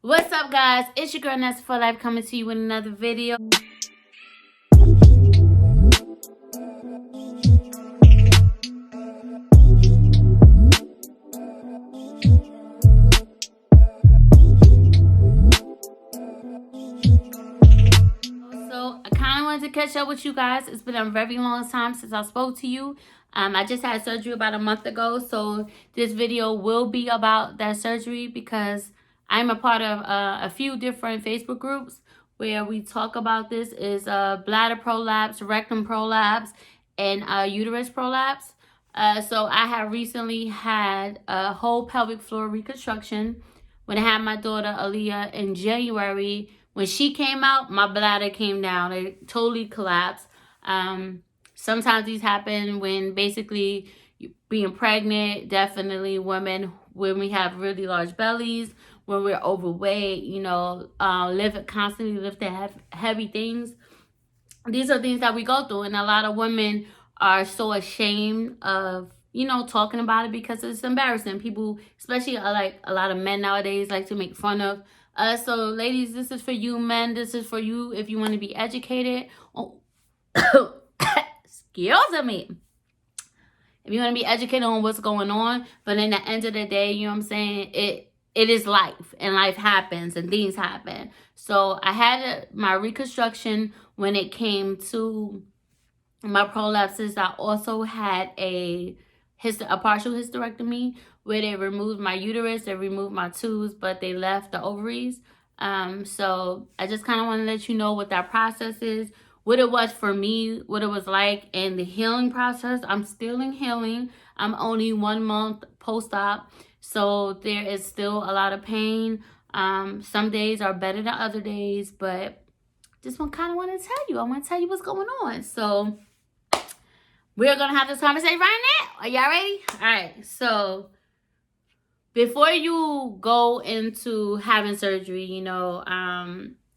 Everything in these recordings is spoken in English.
What's up, guys? It's your girl Nessa for Life coming to you with another video. So I kind of wanted to catch up with you guys. It's been a very long time since I spoke to you. I just had surgery about a month ago, so this video will be about that surgery because I'm a part of a few different Facebook groups where we talk about this. Is bladder prolapse, rectum prolapse, and uterus prolapse. So I have recently had a whole pelvic floor reconstruction. When I had my daughter Aaliyah in January, when she came out, my bladder came down. It totally collapsed. Sometimes these happen when basically being pregnant, definitely women, when we have really large bellies, when we're overweight, constantly lifting heavy things. These are things that we go through, and a lot of women are so ashamed of, talking about it because it's embarrassing. People, especially like a lot of men nowadays, like to make fun of us. So ladies, this is for you. Men, this is for you if you want to be educated. Excuse me. If you want to be educated on what's going on, but in the end of the day, you know what I'm saying, it is life, and life happens and things happen. So I had my reconstruction. When it came to my prolapses, I also had a partial hysterectomy where they removed my uterus, they removed my tubes, but they left the ovaries. So I just kind of want to let you know what that process is, what it was for me, what it was like, and the healing process. I'm still in healing. I'm only 1 month post-op, so there is still a lot of pain. Some days are better than other days, but just kind of want to tell you. I want to tell you what's going on. So we're going to have this conversation right now. Are y'all ready? All right. So before you go into having surgery,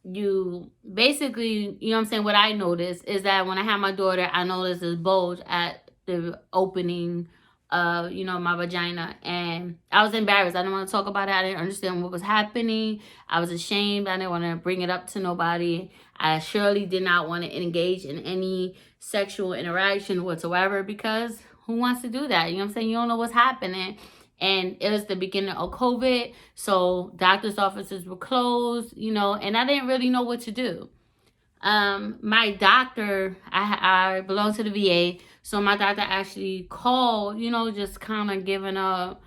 you basically, what I noticed is that when I had my daughter, I noticed this bulge at the opening of, my vagina, and I was embarrassed. I didn't want to talk about it. I didn't understand what was happening. I was ashamed. I didn't want to bring it up to nobody. I surely did not want to engage in any sexual interaction whatsoever, because who wants to do that? You don't know what's happening. And it was the beginning of COVID, so doctor's offices were closed, and I didn't really know what to do. My doctor, I belong to the VA, so my doctor actually called, just kind of giving up,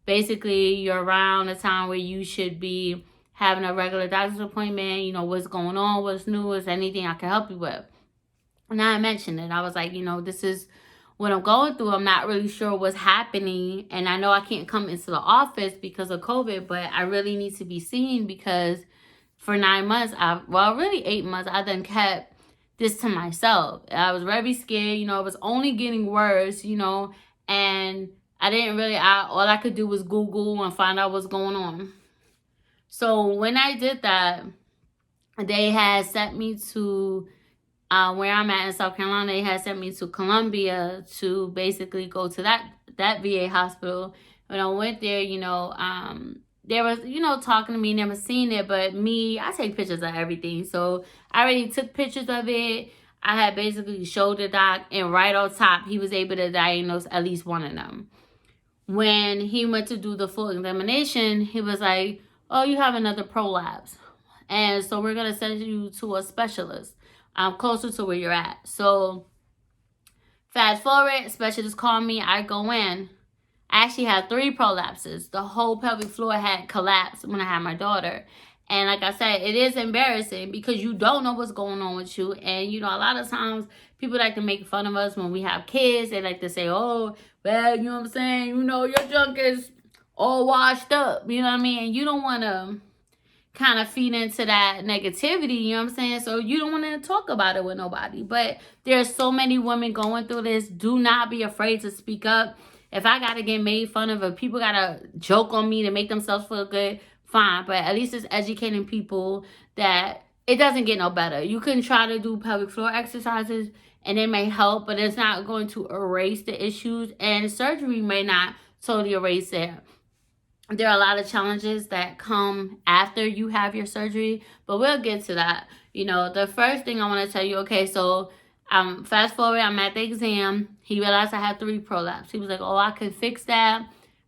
basically you're around the time where you should be having a regular doctor's appointment, what's going on, what's new, is anything I can help you with. And I mentioned it. I was like, this is what I'm going through. I'm not really sure what's happening, and I know I can't come into the office because of COVID, but I really need to be seen because for 9 months, really 8 months, I done kept this to myself. I was very scared, it was only getting worse, and I didn't really, all I could do was Google and find out what's going on. So when I did that, they had sent me to where I'm at in South Carolina. They had sent me to Columbia to basically go to that VA hospital. When I went there, they was, talking to me, never seen it, but me, I take pictures of everything. So I already took pictures of it. I had basically showed the doc, and right on top, he was able to diagnose at least one of them. When he went to do the full examination, he was like, oh, you have another prolapse. And so we're going to send you to a specialist closer to where you're at. So fast forward, specialist called me. I go in. I actually had 3 prolapses. The whole pelvic floor had collapsed when I had my daughter. And like I said, it is embarrassing because you don't know what's going on with you. And, a lot of times people like to make fun of us when we have kids. They like to say, oh, well, you know what I'm saying? Your junk is all washed up. You know what I mean? And you don't want to kind of feed into that negativity, you know what I'm saying? So you don't want to talk about it with nobody. But there's so many women going through this. Do not be afraid to speak up. If I got to get made fun of, if people got to joke on me to make themselves feel good, fine. But at least it's educating people that it doesn't get no better. You can try to do pelvic floor exercises and it may help, but it's not going to erase the issues. And surgery may not totally erase it. there are a lot of challenges that come after you have your surgery, but we'll get to that. You know, the first thing I want to tell you, okay, so fast forward, I'm at the exam. He realized I had 3 prolapse. He was like, oh, I can fix that,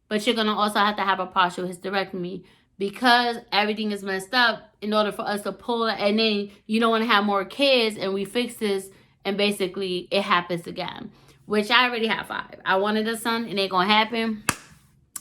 but you're going to also have to have a partial hysterectomy because everything is messed up in order for us to pull it. And then you don't want to have more kids and we fix this and basically it happens again, which I already have 5. I wanted a son. It ain't going to happen.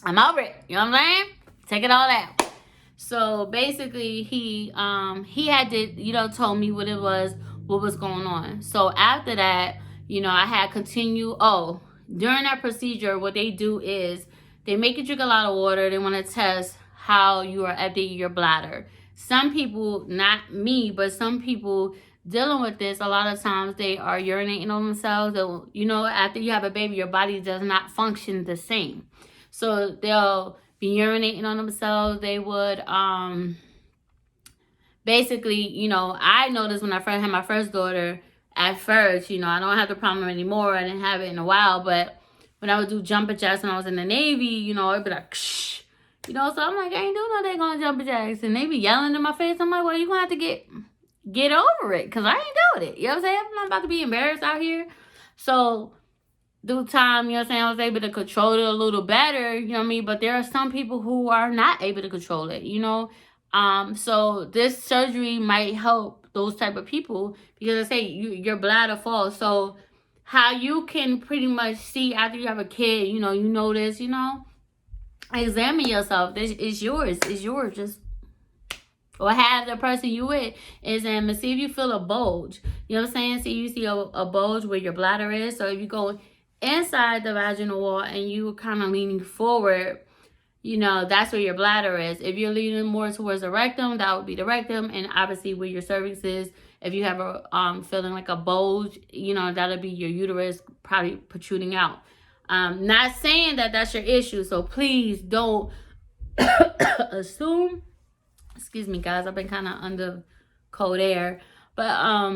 I'm over it. You know what I'm saying? Take it all out. So basically, he had to, you know, told me what it was, what was going on. So after that, you know, I had continue. Oh, during that procedure, what they do is they make you drink a lot of water. They want to test how you are emptying your bladder. Some people, not me, but some people dealing with this, a lot of times they are urinating on themselves. You know, after you have a baby, your body does not function the same. So they'll be urinating on themselves. They would basically, you know, I noticed when I first had my first daughter, at first, you know, I don't have the problem anymore. I didn't have it in a while, but when I would do jumper jacks when I was in the Navy, you know, it'd be like, shh, you know, so I'm like, I ain't doing no dang on jumper jacks. And they be yelling in my face. I'm like, well, you're going to have to get over it because I ain't doing it. You know what I'm saying? I'm not about to be embarrassed out here. So through time, you know what I'm saying, I was able to control it a little better, you know what I mean? But there are some people who are not able to control it, you know? So this surgery might help those type of people because I say your bladder falls. So how you can pretty much see after you have a kid, you know, you notice, you know, examine yourself. This is yours. It's yours. Just or have the person you with examine. See if you feel a bulge. You know what I'm saying? See you see a bulge where your bladder is. So if you go inside the vaginal wall and you kind of leaning forward, you know, that's where your bladder is. If you're leaning more towards the rectum, that would be the rectum. And obviously where your cervix is, if you have a feeling like a bulge, you know, that'll be your uterus probably protruding out. Not saying that that's your issue, so please don't assume. Excuse me, guys, I've been kind of under cold air, but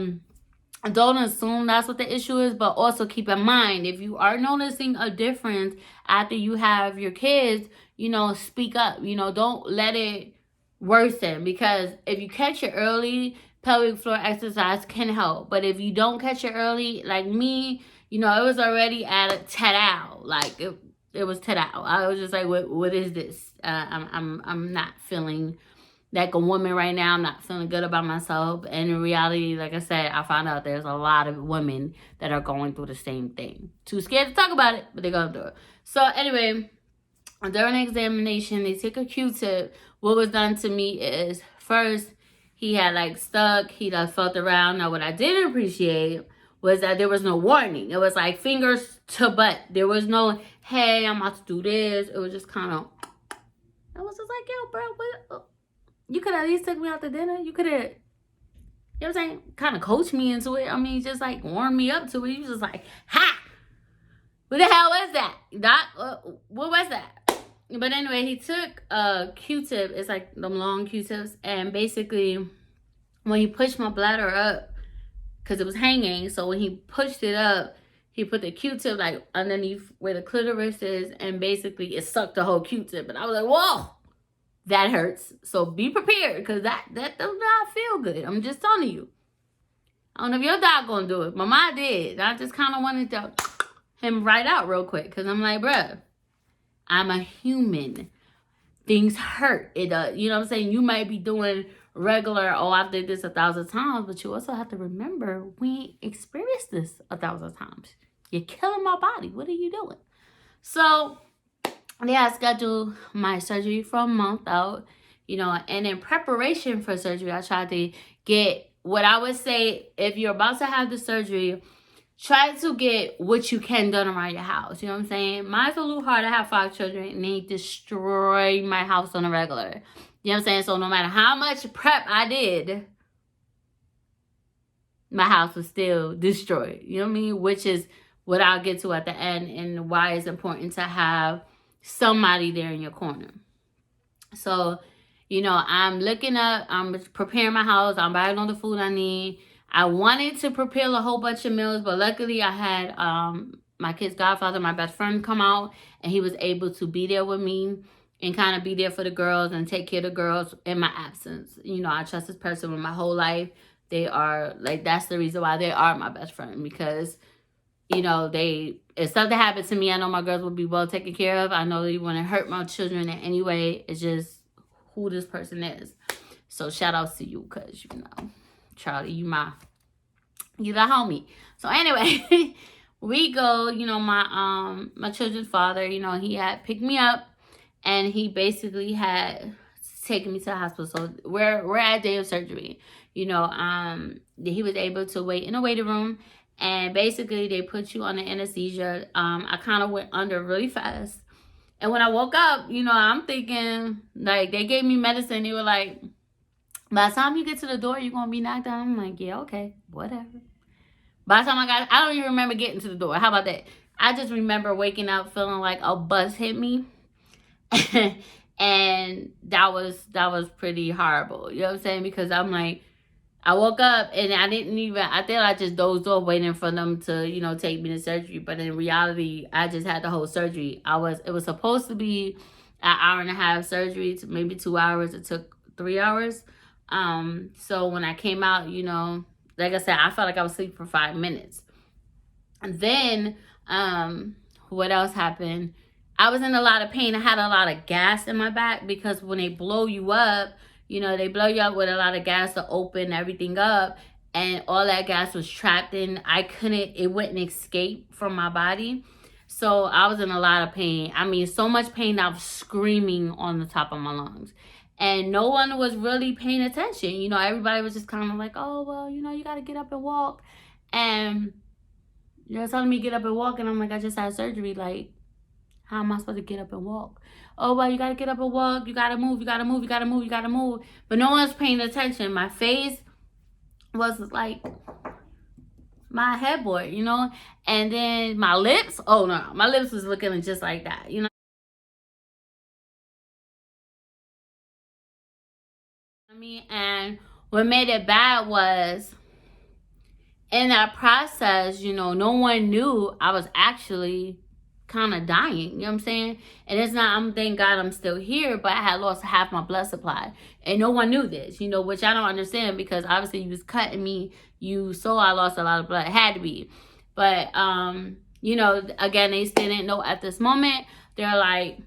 don't assume that's what the issue is. But also keep in mind, if you are noticing a difference after you have your kids, you know, speak up. You know, don't let it worsen, because if you catch it early, pelvic floor exercise can help. But if you don't catch it early, like me, you know, it was already at a tat-out. Like it was tat-out. I was just like, what is this? I'm not feeling like a woman right now. I'm not feeling good about myself. And in reality, like I said, I found out there's a lot of women that are going through the same thing. Too scared to talk about it, but they're going through it. So anyway, during the examination, they took a Q-tip. What was done to me is, first, he had like stuck. He just felt around. Now, what I didn't appreciate was that there was no warning. It was like fingers to butt. There was no, hey, I'm about to do this. It was just kind of, I was just like, yo, bro, what? You could have at least took me out to dinner. You could have, you know what I'm saying, kind of coached me into it. I mean, just like warmed me up to it. You was just like, ha! What the hell was that? What was that? But anyway, he took a Q-tip. It's like them long Q-tips. And basically, when he pushed my bladder up, because it was hanging, so when he pushed it up, he put the Q-tip like underneath where the clitoris is. And basically, it sucked the whole Q-tip. And I was like, whoa! That hurts. So be prepared, because that does not feel good. I'm just telling you. I don't know if your dog gonna do it, but mine did. I just kind of wanted to him right out real quick, because I'm like, bruh, I'm a human. Things hurt. You know what I'm saying? You might be doing regular, oh, I did this 1,000 times, but you also have to remember, we experienced this 1,000 times. You're killing my body. What are you doing? So I scheduled my surgery for a month out, you know, and in preparation for surgery, I tried to get what I would say, if you're about to have the surgery, try to get what you can done around your house. You know what I'm saying? Mine's a little hard. I have 5 children, and they destroy my house on a regular. You know what I'm saying? So no matter how much prep I did, my house was still destroyed. You know what I mean? Which is what I'll get to at the end, and why it's important to have somebody there in your corner. So, you know, I'm preparing my house. I'm buying all the food I need. I wanted to prepare a whole bunch of meals, but luckily I had my kid's godfather, my best friend, come out, and he was able to be there with me. and kind of be there for the girls and take care of the girls in my absence. You know, I trust this person with my whole life. They are like, that's the reason why they are my best friend, because, you know, if something happened to me, I know my girls will be well taken care of. I know they wouldn't hurt my children in any way. It's just who this person is. So shout outs to you, because, you know, Charlie, you the homie. So anyway, we go, you know, my children's father, you know, he had picked me up, and he basically had taken me to the hospital. So we're at day of surgery. You know, he was able to wait in a waiting room, and basically they put you on the anesthesia. I kind of went under really fast. And when I woke up, you know, I'm thinking, like, they gave me medicine. They were like, by the time you get to the door, you're going to be knocked out. I'm like, yeah, okay, whatever. By the time I don't even remember getting to the door. How about that? I just remember waking up feeling like a bus hit me. And that was pretty horrible. You know what I'm saying? Because I'm like, I woke up and I think I just dozed off waiting for them to, you know, take me to surgery. But in reality, I just had the whole surgery. It was supposed to be an hour and a half surgery, to maybe 2 hours. It took 3 hours. So when I came out, you know, like I said, I felt like I was asleep for 5 minutes. And then, what else happened? I was in a lot of pain. I had a lot of gas in my back, because when they blow you up, you know, they blow you up with a lot of gas to open everything up, and all that gas was trapped in. It wouldn't escape from my body. So I was in a lot of pain. I mean, so much pain, I was screaming on the top of my lungs. And no one was really paying attention. You know, everybody was just kind of like, oh, well, you know, you got to get up and walk. And they're telling me get up and walk. And I'm like, I just had surgery. Like, how am I supposed to get up and walk? Oh, well, you got to get up and walk. You got to move. You got to move. You got to move. You got to move. But no one's paying attention. My face was like my headboard, you know. And then my lips. Oh, no. My lips was looking just like that, you know. I mean, and what made it bad was, in that process, you know, no one knew I was actually kind of dying, you know what I'm saying? And it's not, thank God I'm still here, but I had lost half my blood supply. And no one knew this, you know, which I don't understand, because obviously you was cutting me. You saw I lost a lot of blood. It had to be. But, you know, again, they still didn't know at this moment. They're like,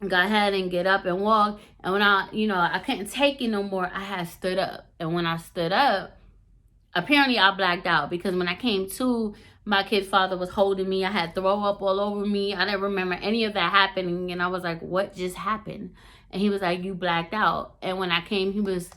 go ahead and get up and walk. And when I couldn't take it no more, I had stood up. And when I stood up, apparently I blacked out, because when I came to, my kid's father was holding me. I had throw up all over me. I didn't remember any of that happening. And I was like, what just happened? And he was like, you blacked out. And when I came, he was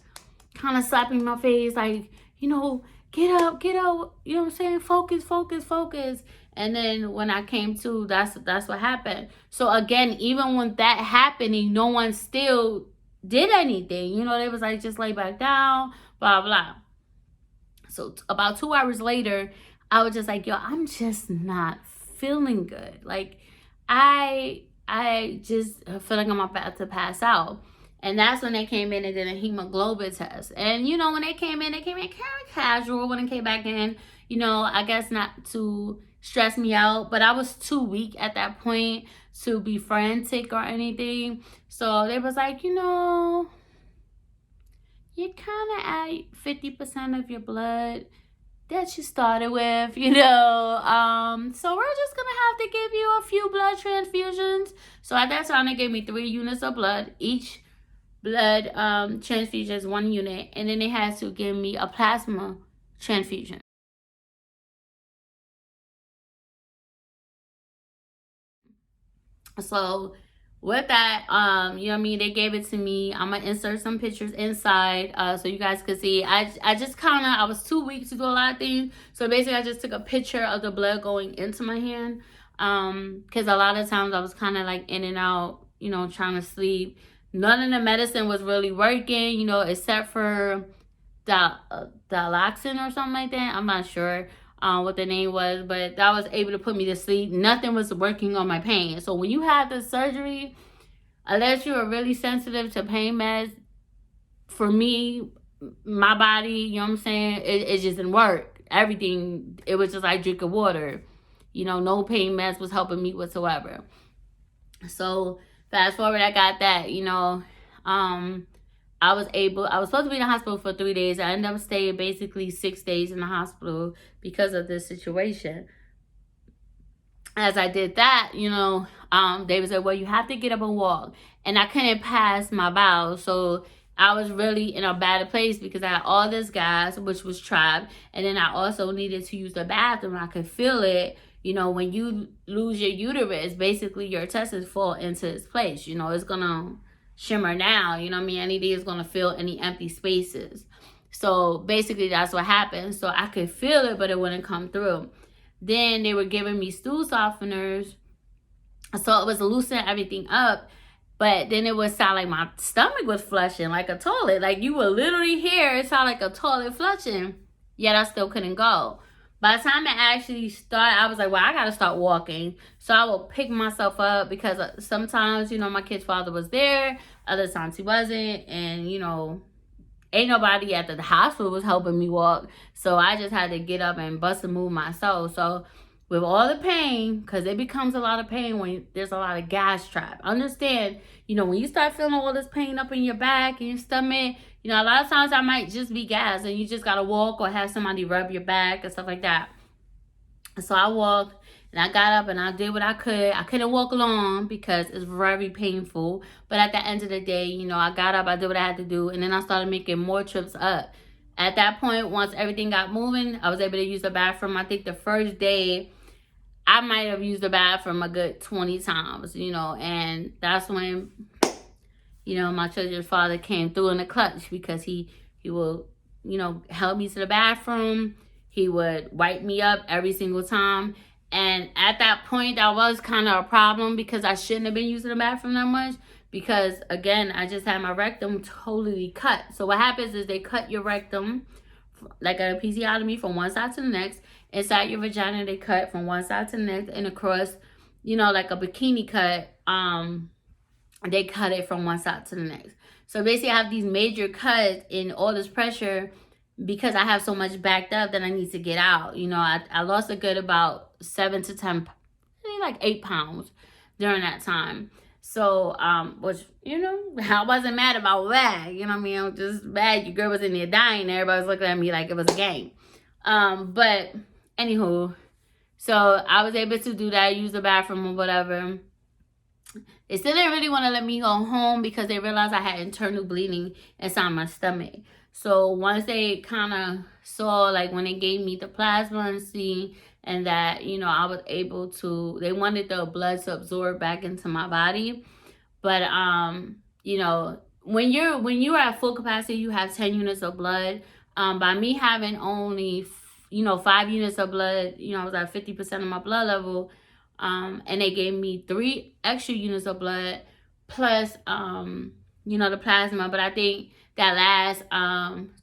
kind of slapping my face, like, you know, get up, you know what I'm saying? Focus, focus, focus. And then when I came to, that's what happened. So again, even when that happening, no one still did anything. You know, they was like, just lay back down, blah, blah. So about 2 hours later, I was just like, yo, I'm just not feeling good. Like, I just feel like I'm about to pass out. And that's when they came in and did a hemoglobin test. And, you know, when they came in kind of casual. When they came back in, you know, I guess not to stress me out. But I was too weak at that point to be frantic or anything. So they was like, you know, you're kind of at 50% of your blood that you started with, you know. So we're just going to have to give you a few blood transfusions. So at that time, they gave me 3 units of blood. Each blood transfusion is 1 unit. And then they had to give me a plasma transfusion. So with that, you know what I mean, they gave it to me. I'm gonna insert some pictures inside so you guys could see. I just kind of, I was too weak to do a lot of things, so basically I just took a picture of the blood going into my hand, because a lot of times I was kind of like in and out, you know, trying to sleep. None of the medicine was really working, you know, except for diloxin or something like that. I'm not sure what the name was, but that was able to put me to sleep. Nothing was working on my pain. So when you have the surgery, unless you are really sensitive to pain meds, for me, my body, you know what I'm saying, it just didn't work. Everything, it was just like drinking water. You know, no pain meds was helping me whatsoever. So Fast forward, I got that, I was supposed to be in the hospital for 3 days. I ended up staying basically 6 days in the hospital because of this situation. As I did that, they would say, well, you have to get up and walk. And I couldn't pass my bowels. So I was really in a bad place because I had all this gas, which was trapped. And then I also needed to use the bathroom. I could feel it. When you lose your uterus, basically your intestines fall into its place. It's going to shimmer down. Any day is going to fill any empty spaces. So basically that's what happened. So I could feel it, but it wouldn't come through. Then they were giving me stool softeners. So it was loosening everything up. But then it would sound like my stomach was flushing like a toilet. Like you would literally hear it sound like a toilet flushing. Yet I still couldn't go. By the time it actually started, I was like, well, I got to start walking. So I would pick myself up because sometimes, my kid's father was there. Other times he wasn't. And, ain't nobody at the hospital was helping me walk. So I just had to get up and bust and move myself. So with all the pain, because it becomes a lot of pain when there's a lot of gas trap. Understand, when you start feeling all this pain up in your back and your stomach, a lot of times I might just be gas and you just got to walk or have somebody rub your back and stuff like that. So I walked and I got up and I did what I could. I couldn't walk long because it's very painful. But at the end of the day, I got up, I did what I had to do. And then I started making more trips up. At that point, once everything got moving, I was able to use the bathroom. I think the first day, I might have used the bathroom a good 20 times, and that's when, my children's father came through in the clutch because he will, help me to the bathroom. He would wipe me up every single time. And at that point, that was kind of a problem because I shouldn't have been using the bathroom that much because, again, I just had my rectum totally cut. So what happens is they cut your rectum like a episiotomy from one side to the next. Inside your vagina, they cut from one side to the next, and across, like a bikini cut, they cut it from one side to the next. So basically, I have these major cuts in all this pressure because I have so much backed up that I need to get out. I lost a good about 7 to 10, maybe like 8 pounds during that time. So, which, I wasn't mad about that. I'm just mad your girl was in there dying. Everybody was looking at me like it was a game. But anywho, so I was able to do that, use the bathroom or whatever. They still didn't really want to let me go home because they realized I had internal bleeding inside my stomach. So once they kind of saw, like when they gave me the plasma and see, and that, I was able to, they wanted the blood to absorb back into my body. But, when you're at full capacity, you have 10 units of blood. By me having only 5 units of blood, I was at 50% of my blood level. And they gave me 3 extra units of blood plus, the plasma. But I think that last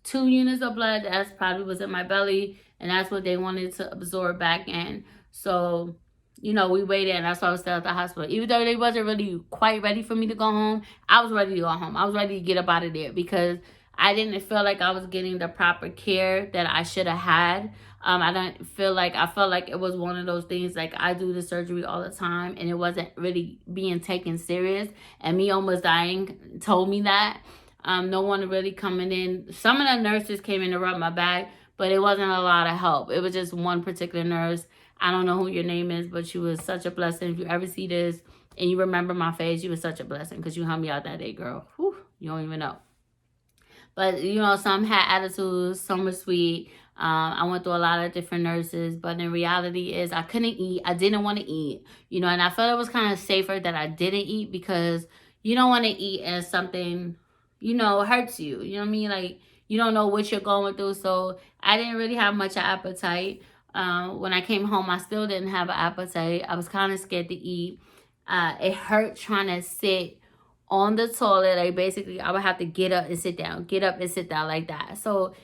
2 units of blood, that's probably was in my belly. And that's what they wanted to absorb back in. So, we waited, and that's why I was still at the hospital. Even though they wasn't really quite ready for me to go home, I was ready to go home. I was ready to get up out of there because I didn't feel like I was getting the proper care that I should have had. I felt like it was one of those things, like I do the surgery all the time and it wasn't really being taken serious. And me almost dying told me that. No one really coming in. Some of the nurses came in to rub my back, but it wasn't a lot of help. It was just one particular nurse. I don't know who your name is, but she was such a blessing. If you ever see this and you remember my face, you was such a blessing because you helped me out that day, girl. Whew, you don't even know. But, some had attitudes, some were sweet. I went through a lot of different nurses, but in reality is I couldn't eat. I didn't want to eat, and I felt it was kind of safer that I didn't eat because you don't want to eat and something, hurts you. You know what I mean? Like, you don't know what you're going through. So I didn't really have much appetite. When I came home, I still didn't have an appetite. I was kind of scared to eat. It hurt trying to sit on the toilet. Like basically I would have to get up and sit down like that. So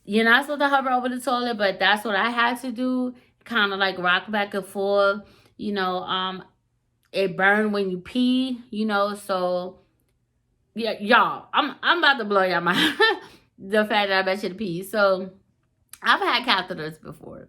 you're not supposed to hover over the toilet, but that's what I had to do, kind of like rock back and forth. It burned when you pee, so yeah, y'all, I'm about to blow y'all mind. The fact that I bet you to pee. So I've had catheters before,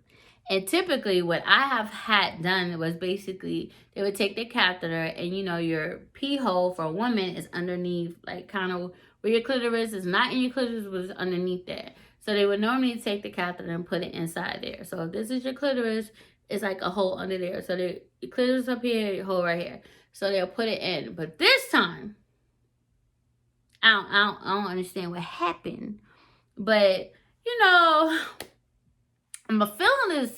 And typically what I have had done was basically they would take the catheter and, you know, your pee hole for a woman is underneath, like kind of where your clitoris is, not in your clitoris, but it's underneath there. So they would normally take the catheter and put it inside there. So if this is your clitoris, it's like a hole under there. So the clitoris up here, your hole right here. So they'll put it in. But this time, I don't understand what happened. But, you know, I'm feeling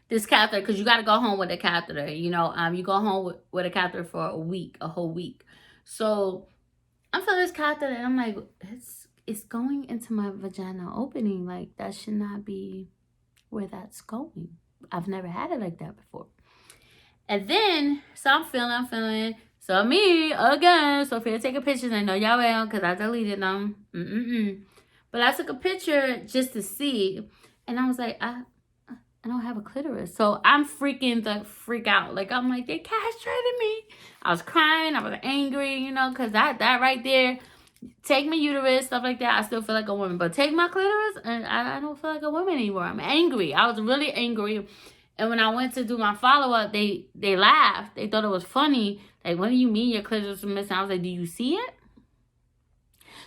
this catheter, because you got to go home with a catheter. You know, you go home with a catheter for a week, a whole week. So I'm feeling this catheter, and I'm like, it's going into my vagina opening. Like, that should not be where that's going. I've never had it like that before. And then, so I'm feeling. So me, again, so if you're taking pictures, I know y'all will, because I deleted them. But I took a picture just to see, and I was like, I don't have a clitoris. So I'm freaking the freak out. Like, I'm like, they castrated me. I was crying. I was angry, you know, because that right there, take my uterus, stuff like that, I still feel like a woman. But take my clitoris, and I don't feel like a woman anymore. I'm angry. I was really angry. And when I went to do my follow-up, they laughed. They thought it was funny. Like, what do you mean your clitoris was missing? I was like, do you see it?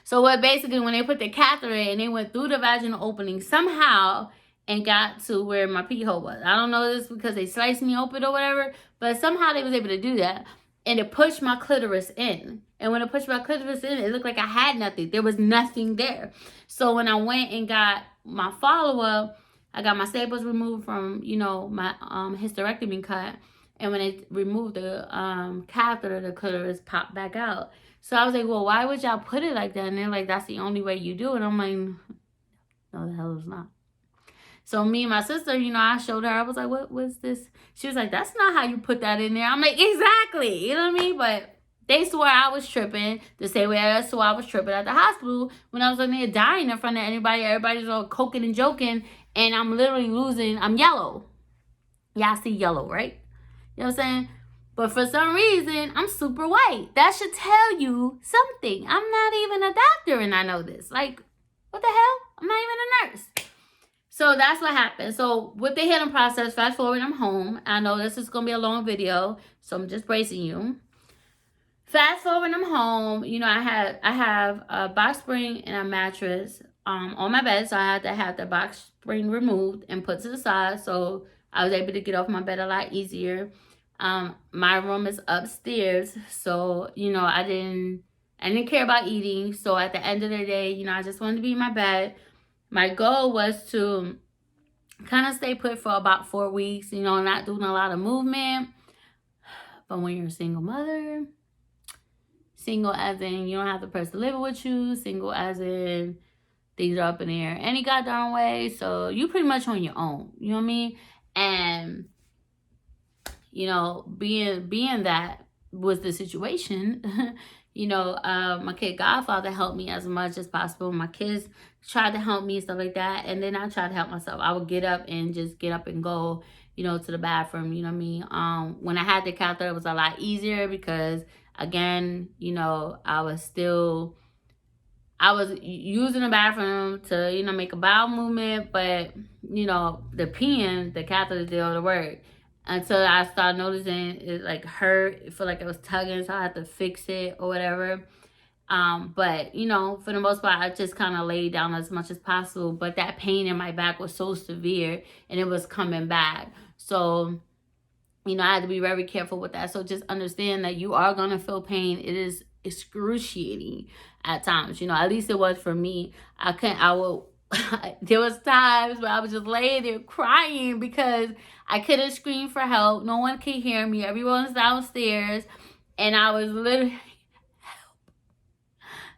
So what basically, when they put the catheter in, they went through the vaginal opening somehow and got to where my pee hole was. I don't know this because they sliced me open or whatever, but somehow they was able to do that. And it pushed my clitoris in. And when it pushed my clitoris in, it looked like I had nothing. There was nothing there. So when I went and got my follow-up, I got my staples removed from, you know, my hysterectomy cut. And when they removed the catheter, the clitoris popped back out. So I was like, well, why would y'all put it like that? And they're like, that's the only way you do it. I'm like, no, the hell it's not. So me and my sister, you know, I showed her. I was like, what was this? She was like, that's not how you put that in there. I'm like, exactly. You know what I mean? But they swore I was tripping the same way I swore I was tripping at the hospital when I was in there dying in front of anybody. Everybody's all coking and joking. And I'm literally losing. I'm yellow. Y'all see yellow, right? You know what I'm saying? But for some reason, I'm super white. That should tell you something. I'm not even a doctor and I know this. Like, what the hell? I'm not even a nurse. So that's what happened. So with the healing process, fast forward, I'm home. I know this is going to be a long video, so I'm just bracing you. Fast forward, I'm home. You know, I have a box spring and a mattress on my bed. So I had to have the box spring removed and put to the side. So I was able to get off my bed a lot easier. My room is upstairs. So, you know, I didn't care about eating. So at the end of the day, you know, I just wanted to be in my bed. My goal was to kind of stay put for about 4 weeks, you know, not doing a lot of movement. But when you're a single mother, single as in you don't have the person living with you, single as in things are up in the air any goddamn way. So you pretty much on your own, you know what I mean? And, you know, being that was the situation, you know, my kid godfather helped me as much as possible. My kids tried to help me, stuff like that. And then I tried to help myself. I would get up and go, you know, to the bathroom, you know what I mean? When I had the catheter, it was a lot easier because, again, you know, I was using the bathroom to, you know, make a bowel movement, but, you know, the peeing, the catheter did all the work. Until I started noticing it like hurt, it felt like it was tugging, so I had to fix it or whatever. But, you know, for the most part, I just kind of laid down as much as possible. But that pain in my back was so severe and it was coming back. So, you know, I had to be very careful with that. So just understand that you are going to feel pain. It is excruciating at times. You know, at least it was for me. There was times where I was just laying there crying because I couldn't scream for help. No one could hear me. Everyone's downstairs. And I was literally,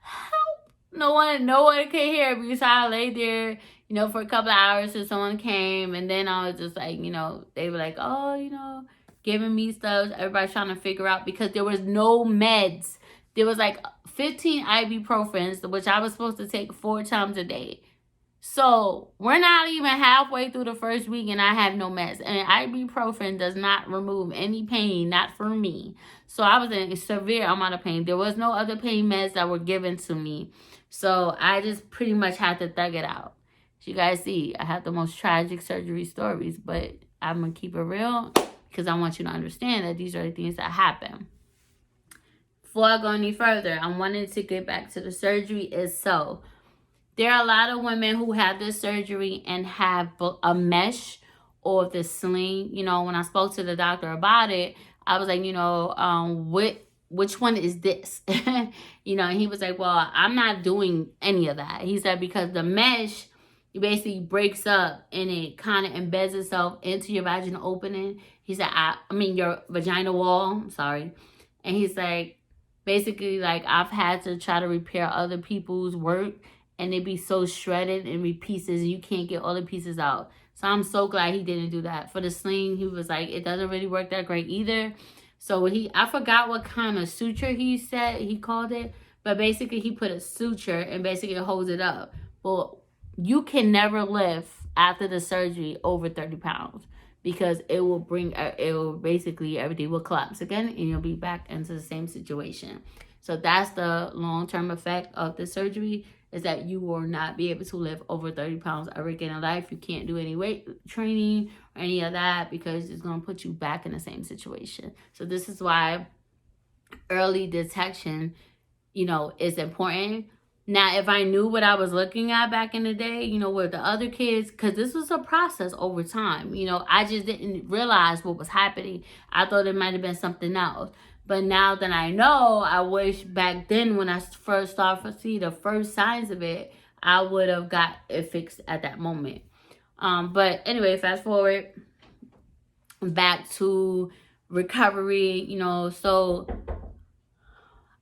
help. No one could hear me. So I lay there, you know, for a couple of hours till someone came. And then I was just like, you know, they were like, oh, you know, giving me stuff. Everybody's trying to figure out because there was no meds. There was like 15 ibuprofens, which I was supposed to take 4 times a day. So we're not even halfway through the first week and I have no meds. And ibuprofen does not remove any pain, not for me. So I was in a severe amount of pain. There was no other pain meds that were given to me. So I just pretty much had to thug it out. As you guys see, I have the most tragic surgery stories, but I'm going to keep it real because I want you to understand that these are the things that happen. Before I go any further, I wanted to get back to the surgery itself. There are a lot of women who have this surgery and have a mesh or the sling. You know, when I spoke to the doctor about it, I was like, you know, which one is this? You know, and he was like, well, I'm not doing any of that. He said, because the mesh, it basically breaks up and it kind of embeds itself into your vaginal opening. He said, I mean, your vagina wall. I'm sorry. And he's like, basically, like, I've had to try to repair other people's work and they be so shredded and be pieces and you can't get all the pieces out. So I'm so glad he didn't do that. For the sling, he was like, it doesn't really work that great either. So I forgot what kind of suture he called it, but basically he put a suture and basically holds it up. Well, you can never lift after the surgery over 30 pounds because it will basically, everything will collapse again and you'll be back into the same situation. So that's the long-term effect of the surgery, is that you will not be able to lift over 30 pounds ever again in life. You can't do any weight training or any of that because it's going to put you back in the same situation. So this is why early detection, you know, is important. Now, if I knew what I was looking at back in the day, you know, with the other kids, because this was a process over time, you know, I just didn't realize what was happening. I thought it might have been something else. But now that I know, I wish back then when I first started to see the first signs of it, I would have got it fixed at that moment. But anyway, fast forward back to recovery, you know, so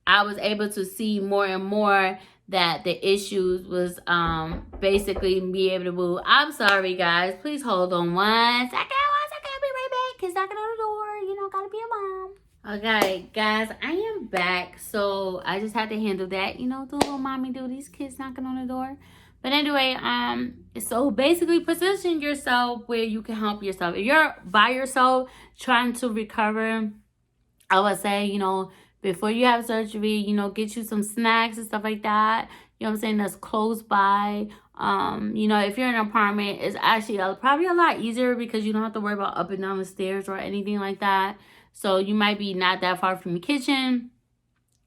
I was able to see more and more that the issues was basically be able to move. I'm sorry, guys. Please hold on one second. I'll be right back. Kids knocking on the door. You know, gotta be a mom. Okay, guys, I am back. So I just had to handle that. You know, the little mommy duties, kids knocking on the door. But anyway, so basically position yourself where you can help yourself. If you're by yourself trying to recover, I would say, you know, before you have surgery, you know, get you some snacks and stuff like that. You know what I'm saying? That's close by. You know, if you're in an apartment, it's actually probably a lot easier because you don't have to worry about up and down the stairs or anything like that. So you might be not that far from the kitchen.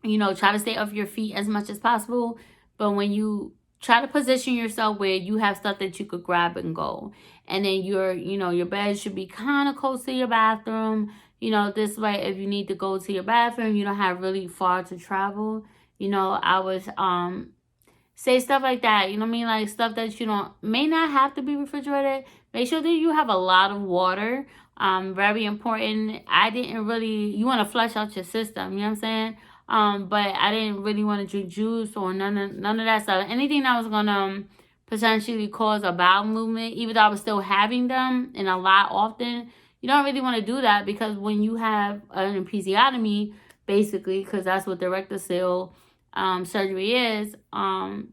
You know, try to stay off your feet as much as possible. But when you try to position yourself where you have stuff that you could grab and go. And then your bed should be kind of close to your bathroom. You know, this way, if you need to go to your bathroom, you don't have really far to travel. You know, I would say stuff like that. You know what I mean? Like stuff that may not have to be refrigerated. Make sure that you have a lot of water. Very important. You want to flush out your system. You know what I'm saying? But I didn't really want to drink juice or none of that stuff. Anything that was going to potentially cause a bowel movement, even though I was still having them and a lot often. You don't really want to do that because when you have an episiotomy, basically, because that's what the rectocele surgery is,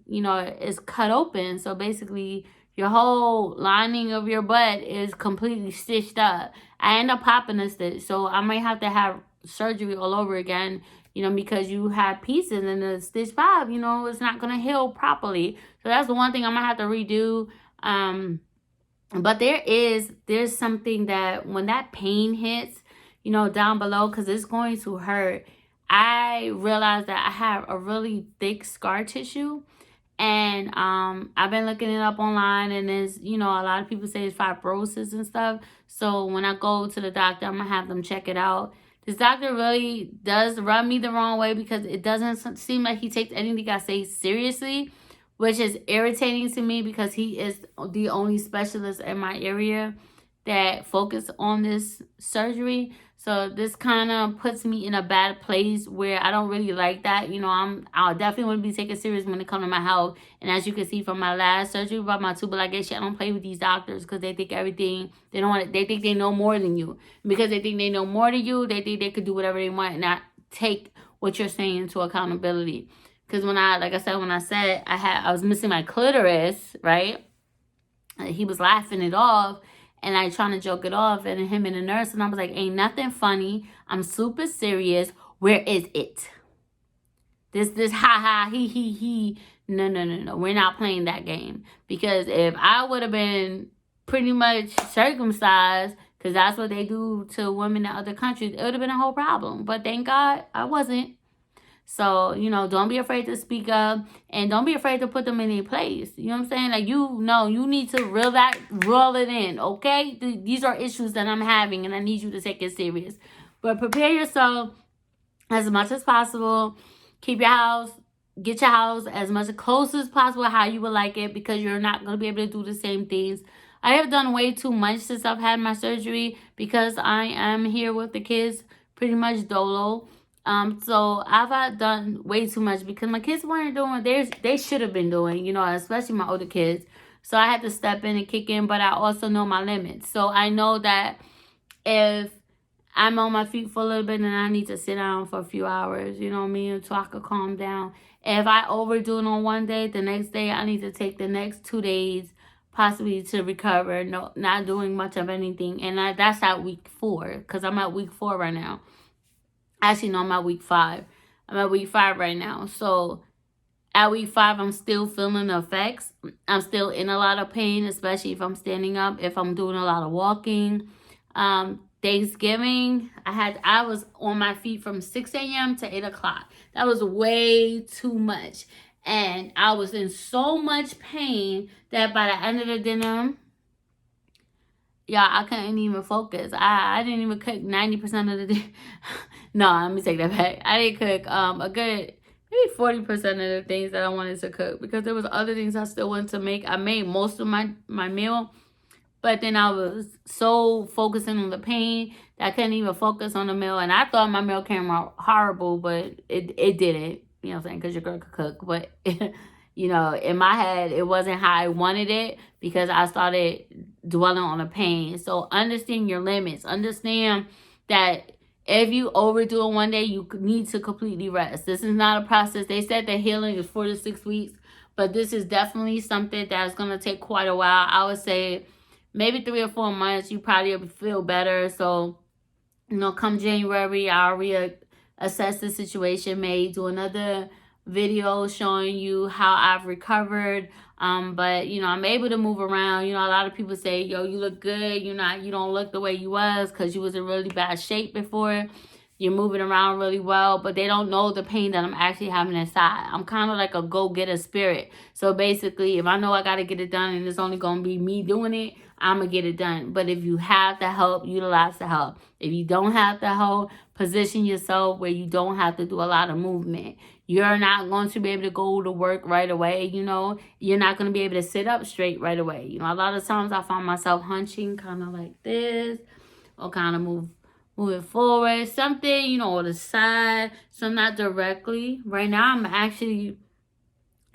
you know, it's cut open. So basically, your whole lining of your butt is completely stitched up. I end up popping a stitch, so I might have to have surgery all over again, you know, because you have pieces and the stitch pop, you know, it's not going to heal properly. So that's the one thing I might have to redo. But there's something that when that pain hits, you know, down below, because it's going to hurt, I realized that I have a really thick scar tissue. And I've been looking it up online, and there's, you know, a lot of people say it's fibrosis and stuff. So when I go to the doctor, I'm going to have them check it out. This doctor really does rub me the wrong way because it doesn't seem like he takes anything I say seriously, which is irritating to me because he is the only specialist in my area that focus on this surgery. So this kind of puts me in a bad place where I don't really like that. You know, I'll definitely want to be taken serious when it comes to my health. And as you can see from my last surgery about my tubal ligation, I don't play with these doctors because they think everything, they think they know more than you. Because they think they know more than you, they think they could do whatever they want and not take what you're saying into accountability. Because when I said I was missing my clitoris, right? He was laughing it off. And I trying to joke it off, and him and the nurse, and I was like, ain't nothing funny. I'm super serious. Where is it? This ha he. No. We're not playing that game. Because if I would have been pretty much circumcised, because that's what they do to women in other countries, it would have been a whole problem. But thank God I wasn't. So, don't be afraid to speak up, and don't be afraid to put them in their place. You know what I'm saying? Like, you need to roll it in, okay? These are issues that I'm having, and I need you to take it serious. But prepare yourself as much as possible. Get your house as much close as possible how you would like it, because you're not going to be able to do the same things. I have done way too much since I've had my surgery, because I am here with the kids pretty much dolo. So I've done way too much because my kids weren't doing what they should have been doing, especially my older kids. So I had to step in and kick in, but I also know my limits. So I know that if I'm on my feet for a little bit and I need to sit down for a few hours, you know what I mean, so I could calm down. If I overdo it on one day, the next day I need to take the next 2 days possibly to recover, not doing much of anything. And that's at week 4, because I'm at week 4 right now. Actually, no, I'm at week 5. I'm at week 5 right now. So at week 5, I'm still feeling the effects. I'm still in a lot of pain, especially if I'm standing up, if I'm doing a lot of walking. Thanksgiving, I was on my feet from 6 a.m. to 8 o'clock. That was way too much. And I was in so much pain that by the end of the dinner, I couldn't even focus. I didn't even cook 90% of the day. No, let me take that back. I didn't cook a good maybe 40% of the things that I wanted to cook, because there was other things I still wanted to make. I made most of my meal, but then I was so focusing on the pain that I couldn't even focus on the meal. And I thought my meal came out horrible, but it didn't. You know what I'm saying? Because your girl could cook. But, in my head, it wasn't how I wanted it, because I started dwelling on the pain. So understand your limits. Understand that if you overdo it one day, you need to completely rest. This is not a process. They said that healing is 4 to 6 weeks, but this is definitely something that's going to take quite a while. I would say maybe 3 or 4 months, you probably will feel better. So, come January, I'll reassess the situation, may do another video showing you how I've recovered. But I'm able to move around. A lot of people say, yo, you look good. You don't look the way you was, because you was in really bad shape before. You're moving around really well, but they don't know the pain that I'm actually having inside. I'm kind of like a go-getter spirit. So basically, if I know I got to get it done and it's only going to be me doing it, I'm going to get it done. But if you have the help, utilize the help. If you don't have the help, position yourself where you don't have to do a lot of movement. You're not going to be able to go to work right away, You're not going to be able to sit up straight right away. A lot of times I find myself hunching kind of like this, or kind of moving forward, something, or the side. So not directly. Right now, I'm actually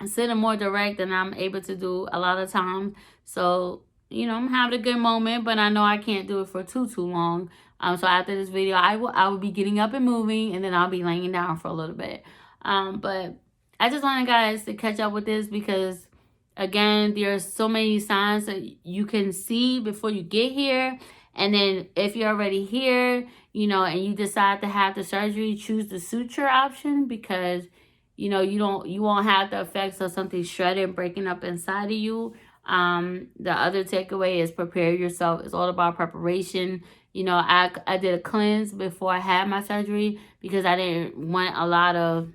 sitting more direct than I'm able to do a lot of times. So, I'm having a good moment, but I know I can't do it for too long. So after this video, I will be getting up and moving, and then I'll be laying down for a little bit. But I just wanted guys to catch up with this, because again, there are so many signs that you can see before you get here. And then if you're already here, and you decide to have the surgery, choose the suture option, because you won't have the effects of something shredded and breaking up inside of you. The other takeaway is prepare yourself. It's all about preparation. I did a cleanse before I had my surgery, because I didn't want a lot of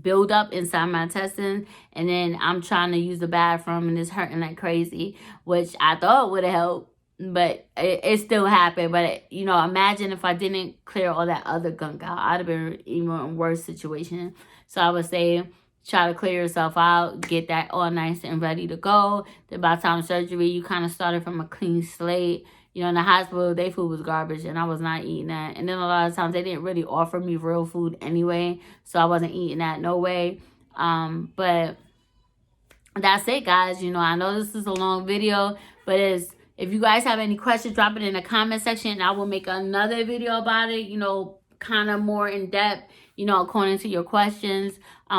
build up inside my intestines, and then I'm trying to use the bathroom and it's hurting like crazy, which I thought would have helped, but it still happened. But imagine if I didn't clear all that other gunk out, I'd have been even in a worse situation. So I would say, try to clear yourself out, get that all nice and ready to go. Then by the time of surgery, you kind of started from a clean slate. In the hospital, their food was garbage, and I was not eating that. And then a lot of times, they didn't really offer me real food anyway, so I wasn't eating that no way. But that's it, guys. I know this is a long video, but if you guys have any questions, drop it in the comment section, and I will make another video about it, kind of more in depth, according to your questions.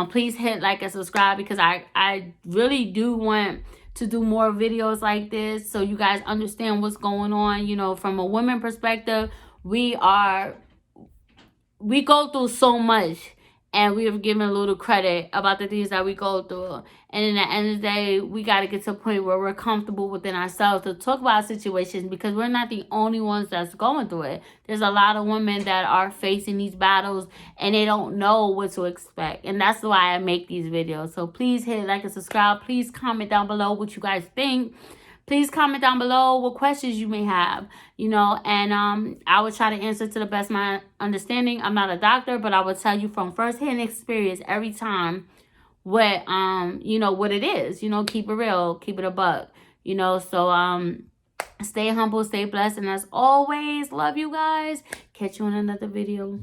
Please hit like and subscribe, because I really do want to do more videos like this, so you guys understand what's going on. From a women perspective, we go through so much, and we have given a little credit about the things that we go through. And in the end of the day, we got to get to a point where we're comfortable within ourselves to talk about situations, because we're not the only ones that's going through it. There's a lot of women that are facing these battles and they don't know what to expect. And that's why I make these videos. So please hit like and subscribe. Please comment down below what you guys think. Please comment down below what questions you may have, you know, and I will try to answer to the best of my understanding. I'm not a doctor, but I will tell you from firsthand experience every time what, you know, what it is. You know, keep it real, keep it a buck, you know. So stay humble, stay blessed, and as always, love you guys. Catch you in another video.